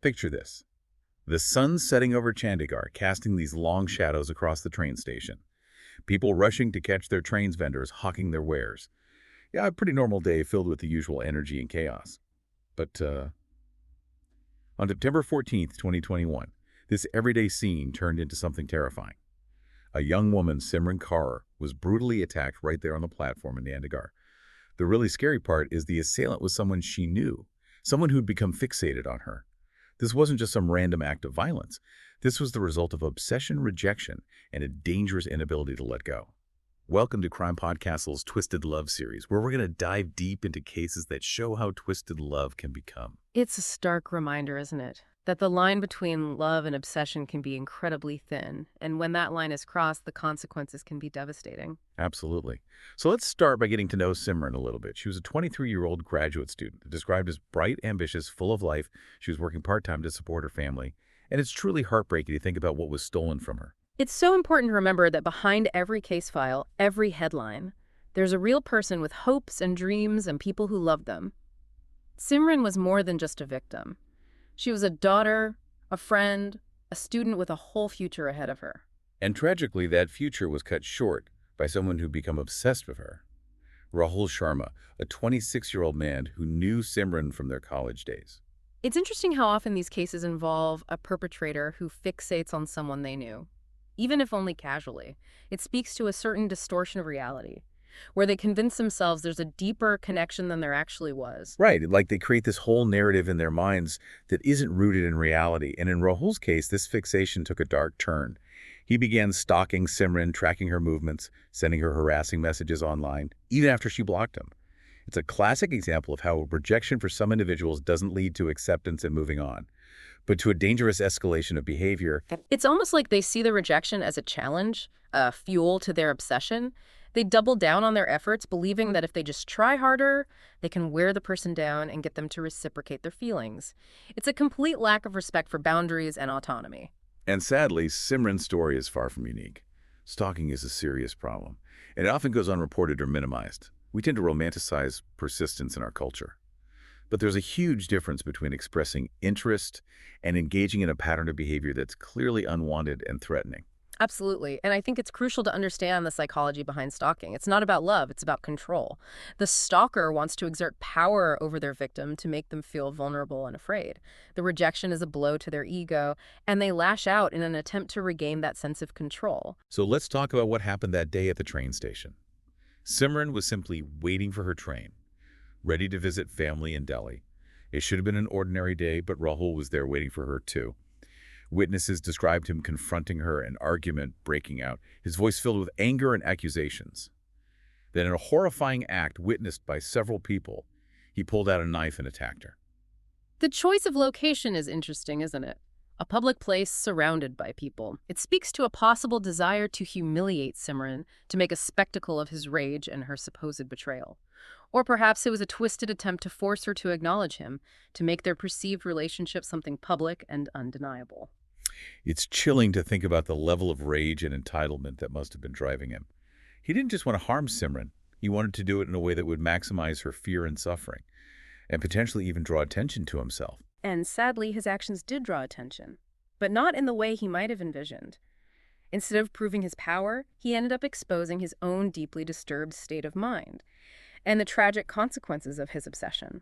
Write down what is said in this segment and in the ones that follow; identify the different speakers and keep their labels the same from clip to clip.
Speaker 1: Picture this. The sun setting over Chandigarh, casting these long shadows across the train station. People rushing to catch their trains, vendors hawking their wares. Yeah, a pretty normal day filled with the usual energy and chaos. But on September 14th, 2021, this everyday scene turned into something terrifying. A young woman, Simran Kaur, was brutally attacked right there on the platform in Chandigarh. The really scary part is the assailant was someone she knew, someone who'd become fixated on her. This wasn't just some random act of violence. This was the result of obsession, rejection, and a dangerous inability to let go. Welcome to CrimePod Castle's Twisted Love series, where we're going to dive deep into cases that show how twisted love can become.
Speaker 2: It's a stark reminder, isn't it? That the line between love and obsession can be incredibly thin, and when that line is crossed, the consequences can be devastating.
Speaker 1: Absolutely. So let's start by getting to know Simran a little bit. She was a 23-year-old graduate student, described as bright, ambitious, full of life. She was working part-time to support her family, and it's truly heartbreaking to think about what was stolen from her.
Speaker 2: It's so important to remember that behind every case file, every headline, there's a real person with hopes and dreams and people who love them. Simran was more than just a victim. She was a daughter, a friend, a student with a whole future ahead of her.
Speaker 1: And tragically, that future was cut short by someone who'd become obsessed with her. Rahul Sharma, a 26-year-old man who knew Simran from their college days.
Speaker 2: It's interesting how often these cases involve a perpetrator who fixates on someone they knew, even if only casually. It speaks to a certain distortion of reality, where they convince themselves there's a deeper connection than there actually was.
Speaker 1: Right, like they create this whole narrative in their minds that isn't rooted in reality. And in Rahul's case, this fixation took a dark turn. He began stalking Simran, tracking her movements, sending her harassing messages online, even after she blocked him. It's a classic example of how rejection for some individuals doesn't lead to acceptance and moving on, but to a dangerous escalation of behavior.
Speaker 2: It's almost like they see the rejection as a challenge, a fuel to their obsession. They double down on their efforts, believing that if they just try harder, they can wear the person down and get them to reciprocate their feelings. It's a complete lack of respect for boundaries and autonomy.
Speaker 1: And sadly, Simran's story is far from unique. Stalking is a serious problem, and it often goes unreported or minimized. We tend to romanticize persistence in our culture. But there's a huge difference between expressing interest and engaging in a pattern of behavior that's clearly unwanted and threatening.
Speaker 2: Absolutely. And I think it's crucial to understand the psychology behind stalking. It's not about love, it's about control. The stalker wants to exert power over their victim to make them feel vulnerable and afraid. The rejection is a blow to their ego, and they lash out in an attempt to regain that sense of control.
Speaker 1: So let's talk about what happened that day at the train station. Simran was simply waiting for her train, ready to visit family in Delhi. It should have been an ordinary day, but Rahul was there waiting for her too. Witnesses described him confronting her, an argument breaking out, his voice filled with anger and accusations. Then, in a horrifying act witnessed by several people, he pulled out a knife and attacked her.
Speaker 2: The choice of location is interesting, isn't it? A public place surrounded by people. It speaks to a possible desire to humiliate Simran, to make a spectacle of his rage and her supposed betrayal. Or perhaps it was a twisted attempt to force her to acknowledge him, to make their perceived relationship something public and undeniable.
Speaker 1: It's chilling to think about the level of rage and entitlement that must have been driving him. He didn't just want to harm Simran. He wanted to do it in a way that would maximize her fear and suffering, and potentially even draw attention to himself.
Speaker 2: And sadly, his actions did draw attention, but not in the way he might have envisioned. Instead of proving his power, he ended up exposing his own deeply disturbed state of mind and the tragic consequences of his obsession.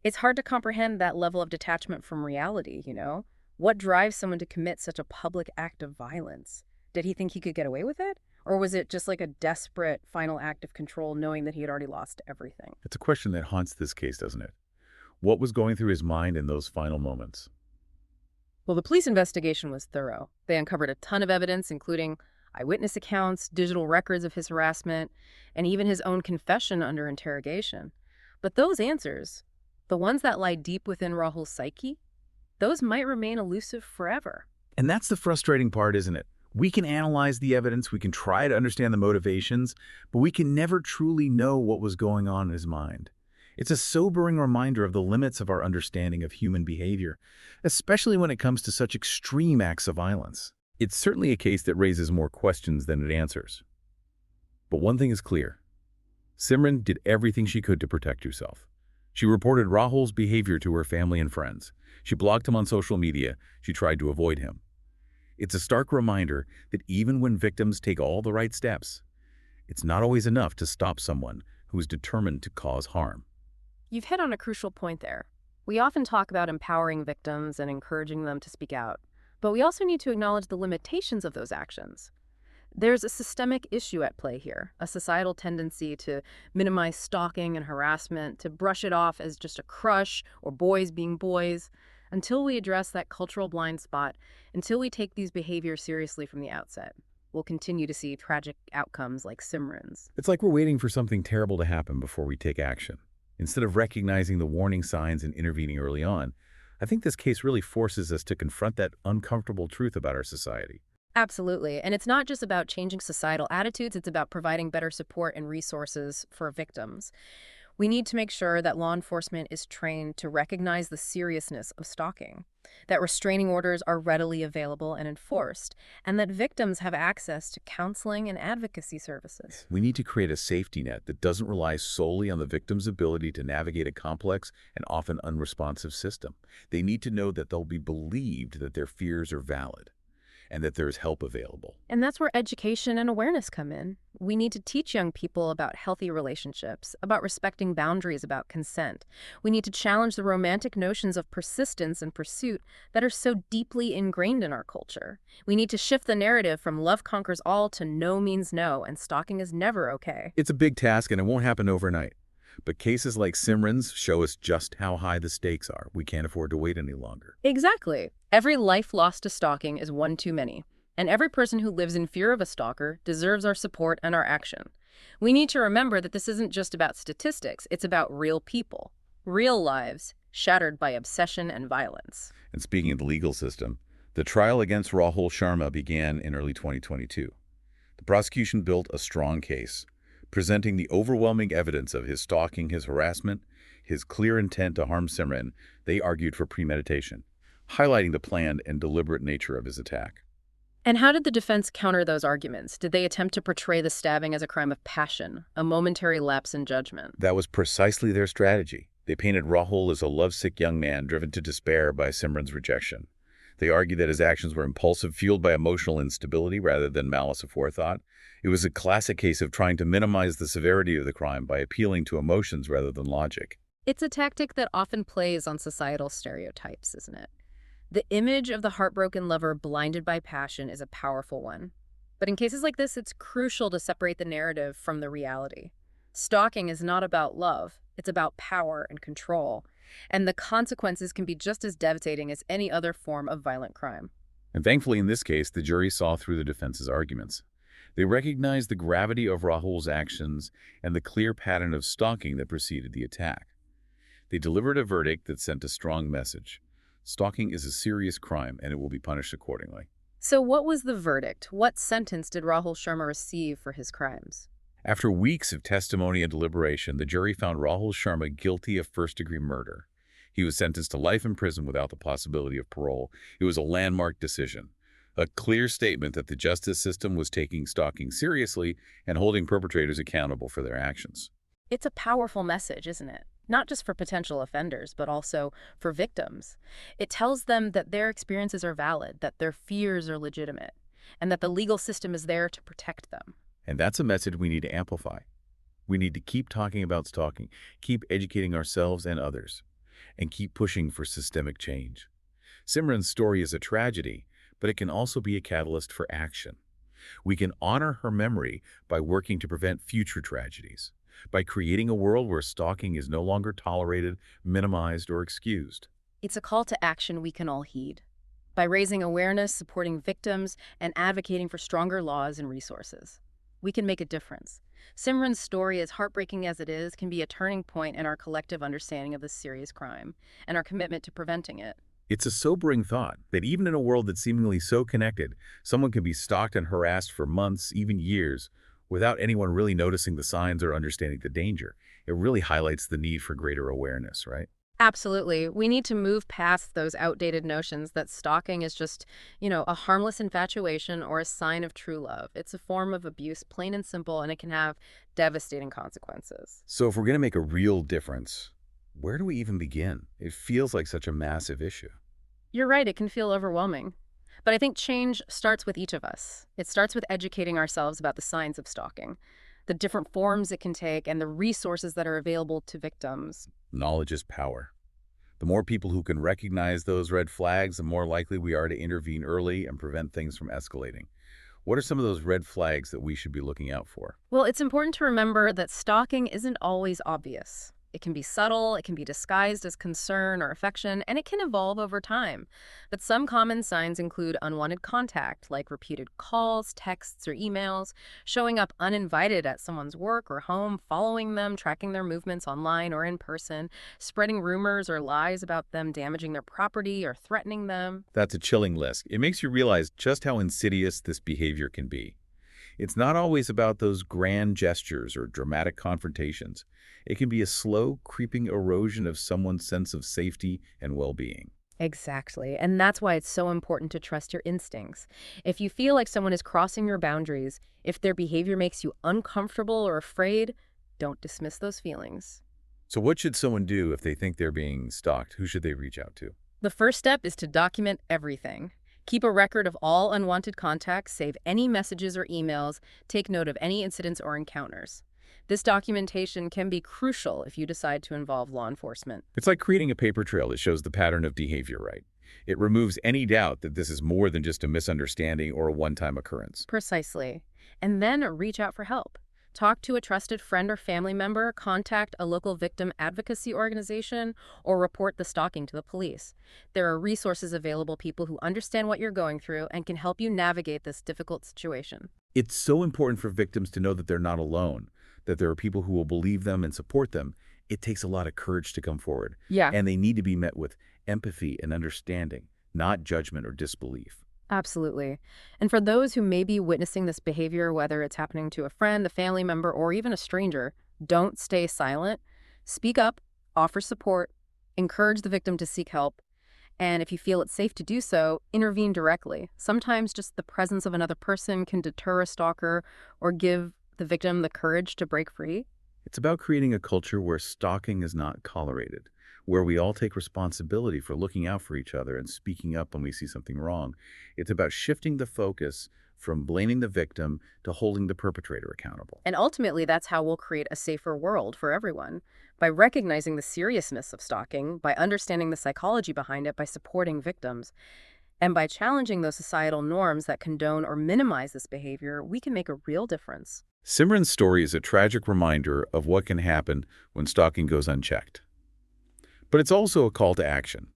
Speaker 2: It's hard to comprehend that level of detachment from reality, you know? What drives someone to commit such a public act of violence? Did he think he could get away with it? Or was it just like a desperate final act of control, knowing that he had already lost everything?
Speaker 1: It's a question that haunts this case, doesn't it? What was going through his mind in those final moments?
Speaker 2: Well, the police investigation was thorough. They uncovered a ton of evidence, including eyewitness accounts, digital records of his harassment, and even his own confession under interrogation. But those answers, the ones that lie deep within Rahul's psyche, those might remain elusive forever.
Speaker 1: And that's the frustrating part, isn't it? We can analyze the evidence, we can try to understand the motivations, but we can never truly know what was going on in his mind. It's a sobering reminder of the limits of our understanding of human behavior, especially when it comes to such extreme acts of violence. It's certainly a case that raises more questions than it answers. But one thing is clear. Simran did everything she could to protect herself. She reported Rahul's behavior to her family and friends. She blocked him on social media. She tried to avoid him. It's a stark reminder that even when victims take all the right steps, it's not always enough to stop someone who is determined to cause harm.
Speaker 2: You've hit on a crucial point there. We often talk about empowering victims and encouraging them to speak out, but we also need to acknowledge the limitations of those actions. There's a systemic issue at play here, a societal tendency to minimize stalking and harassment, to brush it off as just a crush or boys being boys. Until we address that cultural blind spot, until we take these behaviors seriously from the outset, we'll continue to see tragic outcomes like Simran's.
Speaker 1: It's like we're waiting for something terrible to happen before we take action. Instead of recognizing the warning signs and intervening early on, I think this case really forces us to confront that uncomfortable truth about our society.
Speaker 2: Absolutely. And it's not just about changing societal attitudes, it's about providing better support and resources for victims. We need to make sure that law enforcement is trained to recognize the seriousness of stalking, that restraining orders are readily available and enforced, and that victims have access to counseling and advocacy services.
Speaker 1: We need to create a safety net that doesn't rely solely on the victim's ability to navigate a complex and often unresponsive system. They need to know that they'll be believed, that their fears are valid, and that there's help available.
Speaker 2: And that's where education and awareness come in. We need to teach young people about healthy relationships, about respecting boundaries, about consent. We need to challenge the romantic notions of persistence and pursuit that are so deeply ingrained in our culture. We need to shift the narrative from love conquers all to no means no, and stalking is never okay.
Speaker 1: It's a big task and it won't happen overnight. But cases like Simran's show us just how high the stakes are. We can't afford to wait any longer.
Speaker 2: Exactly. Every life lost to stalking is one too many. And every person who lives in fear of a stalker deserves our support and our action. We need to remember that this isn't just about statistics. It's about real people, real lives shattered by obsession and violence.
Speaker 1: And speaking of the legal system, the trial against Rahul Sharma began in early 2022. The prosecution built a strong case, presenting the overwhelming evidence of his stalking, his harassment, his clear intent to harm Simran. They argued for premeditation, highlighting the planned and deliberate nature of his attack.
Speaker 2: And how did the defense counter those arguments? Did they attempt to portray the stabbing as a crime of passion, a momentary lapse in judgment?
Speaker 1: That was precisely their strategy. They painted Rahul as a lovesick young man driven to despair by Simran's rejection. They argued that his actions were impulsive, fueled by emotional instability rather than malice aforethought. It was a classic case of trying to minimize the severity of the crime by appealing to emotions rather than logic.
Speaker 2: It's a tactic that often plays on societal stereotypes, isn't it? The image of the heartbroken lover blinded by passion is a powerful one. But in cases like this, it's crucial to separate the narrative from the reality. Stalking is not about love, it's about power and control. And the consequences can be just as devastating as any other form of violent crime.
Speaker 1: And thankfully, in this case, the jury saw through the defense's arguments. They recognized the gravity of Rahul's actions and the clear pattern of stalking that preceded the attack. They delivered a verdict that sent a strong message. Stalking is a serious crime, and it will be punished accordingly.
Speaker 2: So what was the verdict? What sentence did Rahul Sharma receive for his crimes?
Speaker 1: After weeks of testimony and deliberation, the jury found Rahul Sharma guilty of first-degree murder. He was sentenced to life in prison without the possibility of parole. It was a landmark decision, a clear statement that the justice system was taking stalking seriously and holding perpetrators accountable for their actions.
Speaker 2: It's a powerful message, isn't it? Not just for potential offenders, but also for victims. It tells them that their experiences are valid, that their fears are legitimate, and that the legal system is there to protect them.
Speaker 1: And that's a message we need to amplify. We need to keep talking about stalking, keep educating ourselves and others, and keep pushing for systemic change. Simran's story is a tragedy, but it can also be a catalyst for action. We can honor her memory by working to prevent future tragedies, by creating a world where stalking is no longer tolerated, minimized, or excused.
Speaker 2: It's a call to action we can all heed. By raising awareness, supporting victims, and advocating for stronger laws and resources, we can make a difference. Simran's story, as heartbreaking as it is, can be a turning point in our collective understanding of this serious crime and our commitment to preventing it.
Speaker 1: It's a sobering thought that even in a world that's seemingly so connected, someone can be stalked and harassed for months, even years, without anyone really noticing the signs or understanding the danger. It really highlights the need for greater awareness, right?
Speaker 2: Absolutely. We need to move past those outdated notions that stalking is just, a harmless infatuation or a sign of true love. It's a form of abuse, plain and simple, and it can have devastating consequences.
Speaker 1: So if we're going to make a real difference, Where do we even begin? It feels like such a massive issue.
Speaker 2: You're right, it can feel overwhelming. But I think change starts with each of us. It starts with educating ourselves about the signs of stalking, the different forms it can take, and the resources that are available to victims.
Speaker 1: Knowledge is power. The more people who can recognize those red flags, the more likely we are to intervene early and prevent things from escalating. What are some of those red flags that we should be looking out for?
Speaker 2: Well, it's important to remember that stalking isn't always obvious. It can be subtle, it can be disguised as concern or affection, and it can evolve over time. But some common signs include unwanted contact, like repeated calls, texts, or emails, showing up uninvited at someone's work or home, following them, tracking their movements online or in person, spreading rumors or lies about them damaging their property or threatening them.
Speaker 1: That's a chilling list. It makes you realize just how insidious this behavior can be. It's not always about those grand gestures or dramatic confrontations. It can be a slow, creeping erosion of someone's sense of safety and well-being.
Speaker 2: Exactly. And that's why it's so important to trust your instincts. If you feel like someone is crossing your boundaries, if their behavior makes you uncomfortable or afraid, don't dismiss those feelings.
Speaker 1: So what should someone do if they think they're being stalked? Who should they reach out to?
Speaker 2: The first step is to document everything. Keep a record of all unwanted contacts, save any messages or emails, take note of any incidents or encounters. This documentation can be crucial if you decide to involve law enforcement.
Speaker 1: It's like creating a paper trail that shows the pattern of behavior, right? It removes any doubt that this is more than just a misunderstanding or a one-time occurrence.
Speaker 2: Precisely. And then reach out for help. Talk to a trusted friend or family member, contact a local victim advocacy organization, or report the stalking to the police. There are resources available, people who understand what you're going through and can help you navigate this difficult situation.
Speaker 1: It's so important for victims to know that they're not alone, that there are people who will believe them and support them. It takes a lot of courage to come forward.
Speaker 2: Yeah.
Speaker 1: And they need to be met with empathy and understanding, not judgment or disbelief.
Speaker 2: Absolutely. And for those who may be witnessing this behavior, whether it's happening to a friend, a family member, or even a stranger, don't stay silent. Speak up, offer support, encourage the victim to seek help, and if you feel it's safe to do so, intervene directly. Sometimes just the presence of another person can deter a stalker or give the victim the courage to break free.
Speaker 1: It's about creating a culture where stalking is not tolerated, where we all take responsibility for looking out for each other and speaking up when we see something wrong. It's about shifting the focus from blaming the victim to holding the perpetrator accountable.
Speaker 2: And ultimately, that's how we'll create a safer world for everyone. By recognizing the seriousness of stalking, by understanding the psychology behind it, by supporting victims, and by challenging those societal norms that condone or minimize this behavior, we can make a real difference.
Speaker 1: Simran's story is a tragic reminder of what can happen when stalking goes unchecked. But it's also a call to action.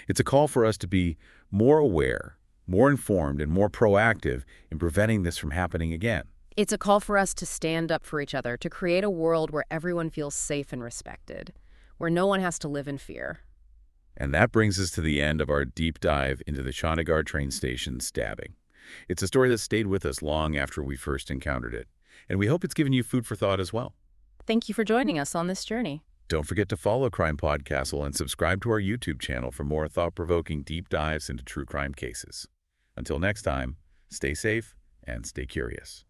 Speaker 1: It's a call for us to be more aware, more informed, and more proactive in preventing this from happening again.
Speaker 2: It's a call for us to stand up for each other, to create a world where everyone feels safe and respected, where no one has to live in fear.
Speaker 1: And that brings us to the end of our deep dive into the Chandigarh Train Station Stabbing. It's a story that stayed with us long after we first encountered it, and we hope it's given you food for thought as well.
Speaker 2: Thank you for joining us on this journey.
Speaker 1: Don't forget to follow CrimePod Castle and subscribe to our YouTube channel for more thought-provoking deep dives into true crime cases. Until next time, stay safe and stay curious.